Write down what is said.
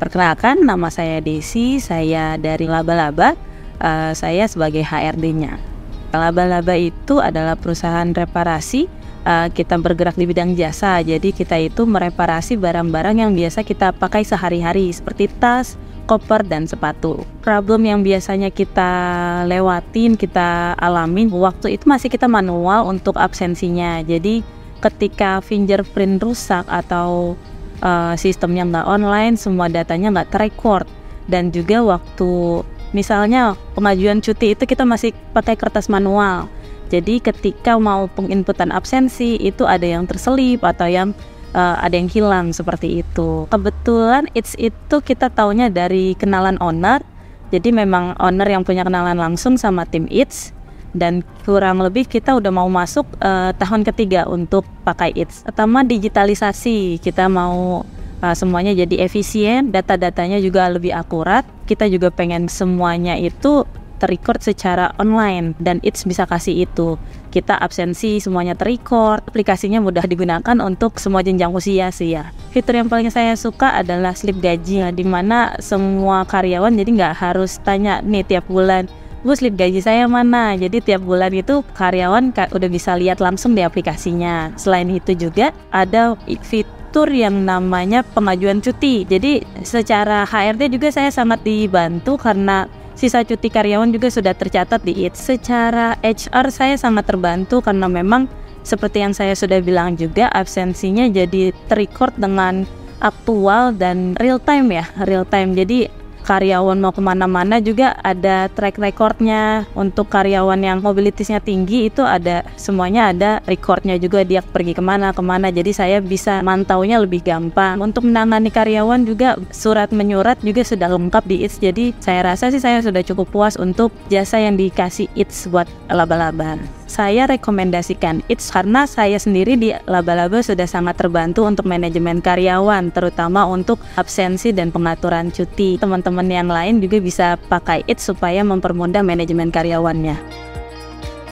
Perkenalkan, nama saya Desi, saya dari Laba-Laba, saya sebagai HRD-nya. Laba-Laba itu adalah perusahaan reparasi, kita bergerak di bidang jasa, jadi kita itu mereparasi barang-barang yang biasa kita pakai sehari-hari seperti tas, koper, dan sepatu. Problem yang biasanya kita lewatin, kita alamin, waktu itu masih kita manual untuk absensinya. Jadi ketika fingerprint rusak atau sistemnya nggak online, semua datanya nggak terrecord. Dan juga waktu misalnya pengajuan cuti itu kita masih pakai kertas manual. Jadi ketika mau penginputan absensi itu ada yang terselip atau yang ada yang hilang seperti itu. Kebetulan Eats itu kita taunya dari kenalan owner. Jadi memang owner yang punya kenalan langsung sama tim Eats. Dan kurang lebih kita udah mau masuk tahun ketiga untuk pakai Eats. Pertama, digitalisasi, kita mau semuanya jadi efisien, data-datanya juga lebih akurat. Kita juga pengen semuanya itu terrecord secara online dan Eats bisa kasih itu. Kita absensi semuanya terrecord, aplikasinya mudah digunakan untuk semua jenjang usia sih ya. Fitur yang paling saya suka adalah slip gaji, di mana semua karyawan jadi nggak harus tanya nih tiap bulan, Bu, slip gaji saya mana? Jadi tiap bulan itu karyawan udah bisa lihat langsung di aplikasinya. Selain itu juga ada fitur yang namanya pengajuan cuti. Jadi secara HRD juga saya sangat dibantu karena sisa cuti karyawan juga sudah tercatat di Eats. Secara HR saya sangat terbantu karena memang seperti yang saya sudah bilang juga, absensinya jadi terrecord dengan aktual dan real time ya, real time. Jadi karyawan mau kemana-mana juga ada track recordnya. Untuk karyawan yang mobilitasnya tinggi itu ada, semuanya ada recordnya juga, dia pergi kemana. Jadi saya bisa mantaunya lebih gampang. Untuk menangani karyawan juga surat menyurat juga sudah lengkap di Eats. Jadi saya rasa sih saya sudah cukup puas untuk jasa yang dikasih Eats buat Laba-Laba. Saya rekomendasikan Eats karena saya sendiri di Laba-Laba sudah sangat terbantu untuk manajemen karyawan, terutama untuk absensi dan pengaturan cuti. Teman-teman yang lain juga bisa pakai Eats supaya mempermudah manajemen karyawannya.